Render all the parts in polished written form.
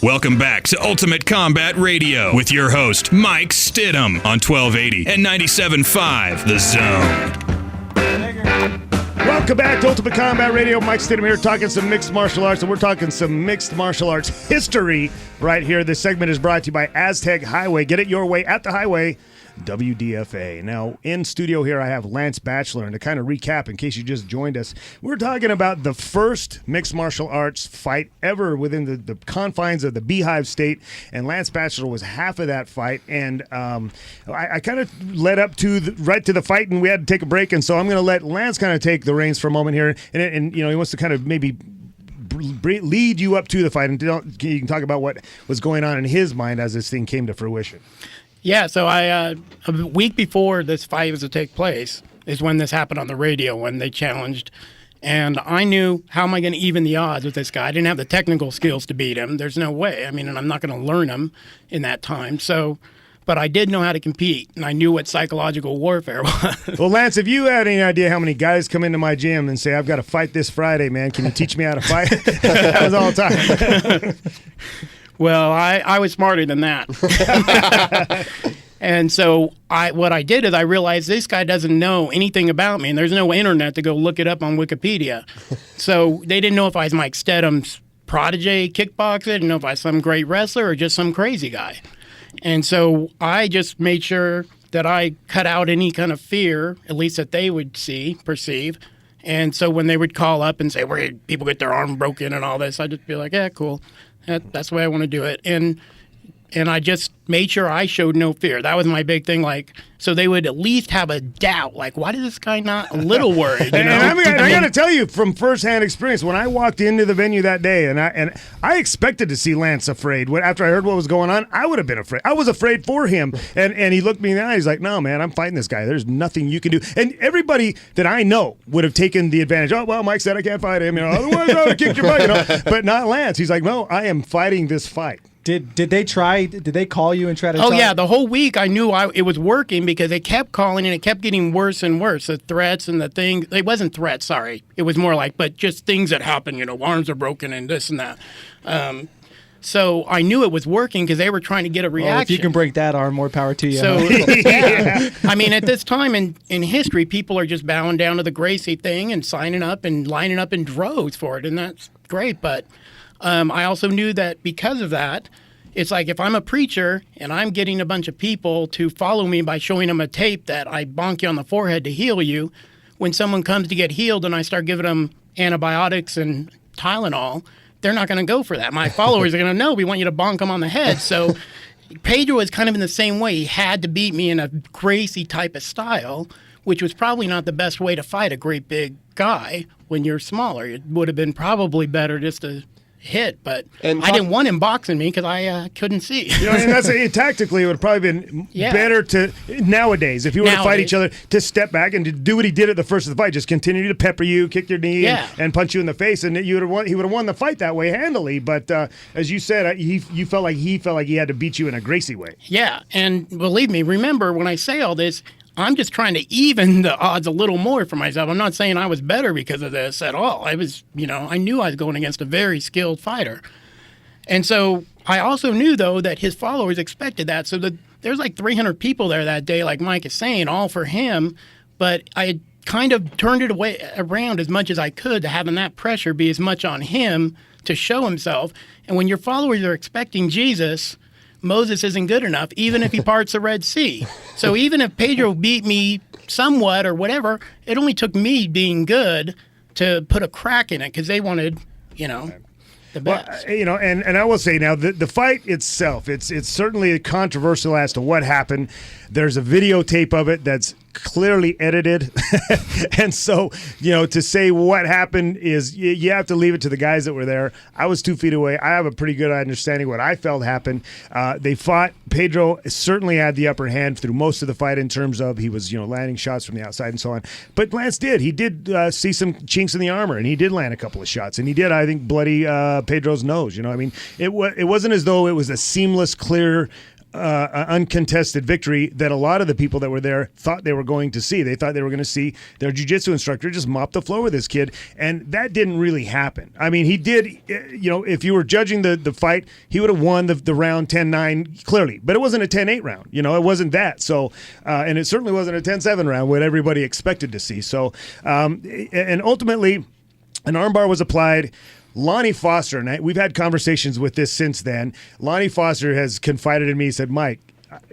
Welcome back to Ultimate Combat Radio with your host, Mike Stidham, on 1280 and 97.5 The Zone. Welcome back to Ultimate Combat Radio. Mike Stidham here talking some mixed martial arts, and we're talking some mixed martial arts history right here. This segment is brought to you by Aztec Highway. Get it your way at the highway. WDFA. Now, in studio here, I have Lance Batchelor, and to kind of recap, in case you just joined us, we're talking about the first mixed martial arts fight ever within the confines of the Beehive State, and Lance Batchelor was half of that fight, and I kind of led up to right to the fight, and we had to take a break, and so I'm going to let Lance kind of take the reins for a moment here, and you know, he wants to kind of maybe lead you up to the fight, and you can talk about what was going on in his mind as this thing came to fruition. Yeah, so a week before this fight was to take place is when this happened on the radio, when they challenged. And I knew, how am I going to even the odds with this guy? I didn't have the technical skills to beat him. There's no way. I mean, and I'm not going to learn him in that time. So, but I did know how to compete, and I knew what psychological warfare was. Well, Lance, if you had any idea how many guys come into my gym and say, I've got to fight this Friday, man, can you teach me how to fight? That was all the time. Well, I was smarter than that. And so what I did is I realized this guy doesn't know anything about me, and there's no internet to go look it up on Wikipedia. So they didn't know if I was Mike Stidham's protege kickboxer, they didn't know if I was some great wrestler or just some crazy guy. And so I just made sure that I cut out any kind of fear, at least that they would perceive. And so when they would call up and say, where people get their arm broken and all this, I'd just be like, yeah, cool. That's the way I want to do it. And I just made sure I showed no fear. That was my big thing. Like, so they would at least have a doubt. Like, why is this guy not a little worried? You know? And I got to tell you from firsthand experience, when I walked into the venue that day, and I expected to see Lance afraid. After I heard what was going on, I would have been afraid. I was afraid for him. And he looked me in the eye. He's like, no, man, I'm fighting this guy. There's nothing you can do. And everybody that I know would have taken the advantage. Oh, well, Mike said I can't fight him. You know, otherwise I would have kicked your butt. You know, but not Lance. He's like, no, I am fighting this fight. Did they call you and try to Oh, yeah, the whole week I knew it was working because they kept calling and it kept getting worse and worse. The threats and the things, it wasn't threats, sorry. It was more like, but just things that happen, you know, arms are broken and this and that. So I knew it was working because they were trying to get a reaction. Well, if you can break that arm, more power to you. So, yeah. I mean, at this time in history, people are just bowing down to the Gracie thing and signing up and lining up in droves for it, and that's great, but... I also knew that because of that, it's like if I'm a preacher and I'm getting a bunch of people to follow me by showing them a tape that I bonk you on the forehead to heal you, when someone comes to get healed and I start giving them antibiotics and Tylenol, they're not going to go for that. My followers are going to know, we want you to bonk them on the head. So Pedro was kind of in the same way. He had to beat me in a Gracie type of style, which was probably not the best way to fight a great big guy when you're smaller. It would have been probably better just to hit, but I didn't want him boxing me because I couldn't see. You know, and that's tactically it would have probably been better to nowadays if you were to fight each other to step back and to do what he did at the first of the fight, just continue to pepper you, kick your knee, and punch you in the face, and he would have won the fight that way handily. But as you said, you felt like he had to beat you in a Gracie way. Yeah, and believe me, remember when I say all this, I'm just trying to even the odds a little more for myself. I'm not saying I was better because of this at all. I was, I knew I was going against a very skilled fighter. And so I also knew, though, that his followers expected that. So there's like 300 people there that day, like Mike is saying, all for him. But I had kind of turned it around as much as I could to having that pressure be as much on him to show himself. And when your followers are expecting Jesus, Moses isn't good enough, even if he parts the Red Sea. So even if Pedro beat me somewhat or whatever, it only took me being good to put a crack in it because they wanted, the best. Well, and I will say now, the fight itself, it's certainly controversial as to what happened. There's a videotape of it that's clearly edited. And so, to say what happened is you have to leave it to the guys that were there. I was 2 feet away. I have a pretty good understanding of what I felt happened. They fought. Pedro certainly had the upper hand through most of the fight in terms of he was, landing shots from the outside and so on. But Lance did. He did see some chinks in the armor, and he did land a couple of shots. And he did, I think, bloody Pedro's nose. It wasn't as though it was a seamless, clear uncontested victory that a lot of the people that were there thought they were going to see. They thought they were going to see their jiu-jitsu instructor just mop the floor with this kid, and that didn't really happen. I mean, he did, if you were judging the fight, he would have won the round 10-9 clearly, but it wasn't a 10-8 round. It wasn't that. So, and it certainly wasn't a 10-7 round, what everybody expected to see. So, and ultimately, an armbar was applied. Lonnie Foster, and we've had conversations with this since then. Lonnie Foster has confided in me. He said, Mike,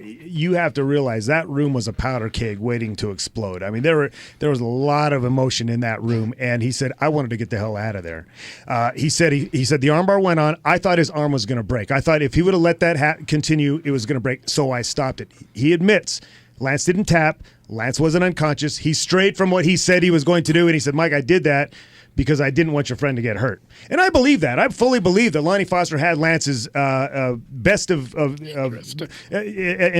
you have to realize that room was a powder keg waiting to explode. I mean, there was a lot of emotion in that room, and he said, I wanted to get the hell out of there. He said the armbar went on. I thought his arm was going to break. I thought if he would have let that continue, it was going to break, so I stopped it. He admits Lance didn't tap. Lance wasn't unconscious. He strayed from what he said he was going to do, and he said, Mike, I did that because I didn't want your friend to get hurt. And I believe that. I fully believe that Lonnie Foster had Lance's best in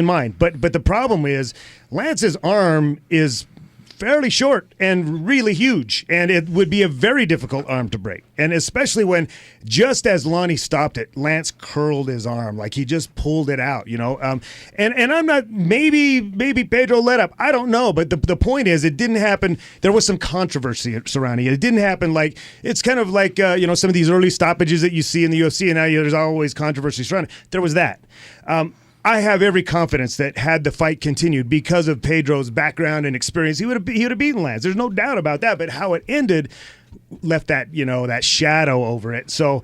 mind. But the problem is Lance's arm is fairly short and really huge, and it would be a very difficult arm to break. And especially when, just as Lonnie stopped it, Lance curled his arm, like he just pulled it out, And I'm not, maybe Pedro let up. I don't know, but the point is, it didn't happen. There was some controversy surrounding it. It didn't happen like, it's kind of like, some of these early stoppages that you see in the UFC, and now there's always controversy surrounding it. There was that. I have every confidence that had the fight continued, because of Pedro's background and experience, he would have beaten Lance. There's no doubt about that. But how it ended left that that shadow over it. So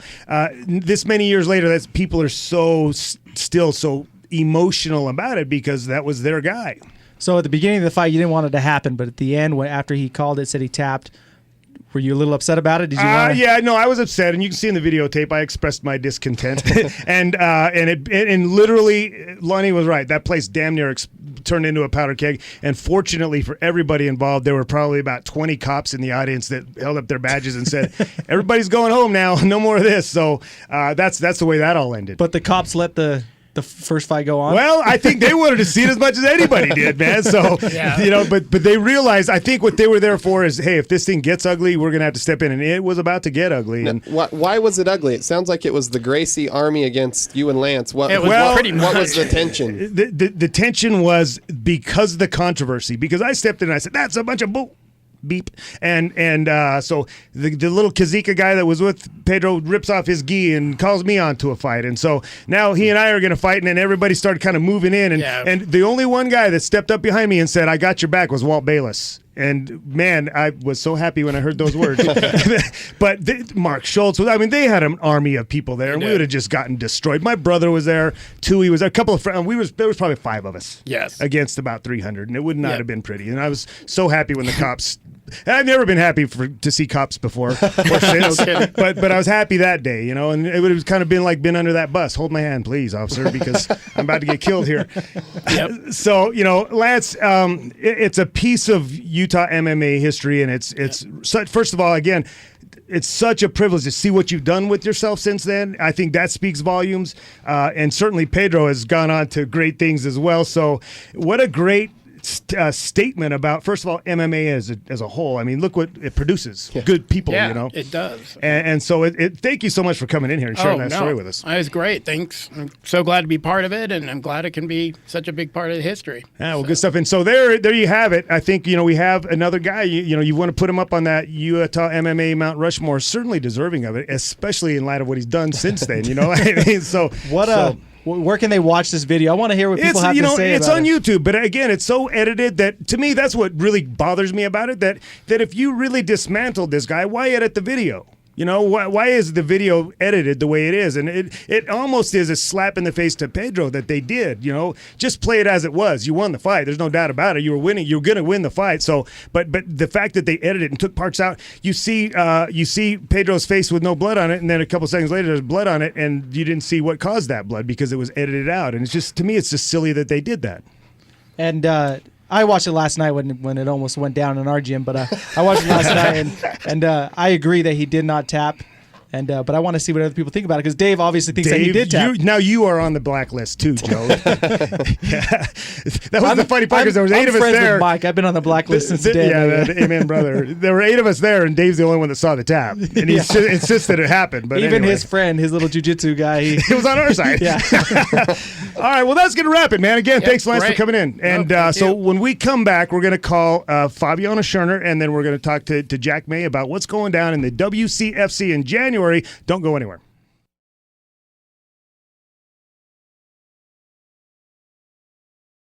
this many years later, people are still so emotional about it because that was their guy. So at the beginning of the fight, you didn't want it to happen, but at the end, after he called it, said he tapped. Were you a little upset about it? Did you? Yeah, no, I was upset, and you can see in the videotape I expressed my discontent, and literally, Lonnie was right. That place damn near turned into a powder keg, and fortunately for everybody involved, there were probably about 20 cops in the audience that held up their badges and said, "Everybody's going home now. No more of this." So that's the way that all ended. But the cops let the first fight go on? Well, I think they wanted to see it as much as anybody did, man. So, but they realized, I think what they were there for is, hey, if this thing gets ugly, we're going to have to step in. And it was about to get ugly. And why was it ugly? It sounds like it was the Gracie army against you and Lance. What was the tension? The tension was because of the controversy. Because I stepped in and I said, that's a bunch of bull. Beep. And so the little Kazika guy that was with Pedro rips off his gi and calls me on to a fight. And so now he and I are going to fight, and then everybody started kind of moving in. And the only one guy that stepped up behind me and said, I got your back, was Walt Bayless. And, man, I was so happy when I heard those words. But Mark Schultz, they had an army of people there, and we would have just gotten destroyed. My brother was there. Tui was there. A couple of friends. There was probably 5 of us against about 300, and it would not have been pretty. And I was so happy when the cops – and I've never been happy to see cops before or since. But I was happy that day, and it would have kind of been like being under that bus. Hold my hand, please, officer, because I'm about to get killed here. Yep. So, Lance, it's a piece of Utah MMA history, and it's such, first of all, again, it's such a privilege to see what you've done with yourself since then. I think that speaks volumes. And certainly Pedro has gone on to great things as well. So what a great statement about, first of all, MMA as a whole. I mean, look what it produces. Good people, it does. And so thank you so much for coming in here and sharing that story with us. It was great. Thanks. I'm so glad to be part of it, and I'm glad it can be such a big part of the history. Yeah, well, good stuff. And so there you have it. I think, we have another guy, you want to put him up on that Utah MMA Mount Rushmore, certainly deserving of it, especially in light of what he's done since then, Where can they watch this video? I want to hear what people have to say it's about on it. YouTube, but again, it's so edited that, to me, that's what really bothers me about it, that if you really dismantled this guy, why edit the video? Why is the video edited the way it is? And it almost is a slap in the face to Pedro that they did. Just play it as it was. You won the fight. There's no doubt about it. You were winning. You're going to win the fight. So, but the fact that they edited and took parts out, you see Pedro's face with no blood on it, and then a couple seconds later there's blood on it, and you didn't see what caused that blood because it was edited out. And it's just, to me, it's just silly that they did that. And I watched it last night when it almost went down in our gym, but I watched it last night, and I agree that he did not tap. And but I want to see what other people think about it because Dave obviously thinks that he did tap. Now you are on the blacklist too, Joe. Yeah. That was the funny part because there was 8 of us friends there. With Mike, I've been on the blacklist since day. Yeah, amen, brother. There were 8 of us there, and Dave's the only one that saw the tap, and he insists that it happened. But even anyway. his friend, his little jiu-jitsu guy, he was on our side. Yeah. All right, well, that's going to wrap it, man. Again, thanks, Lance, for coming in. And so when we come back, we're going to call Fabiana Scherner, and then we're going to talk to Jack May about what's going down in the WCFC in January. Don't go anywhere.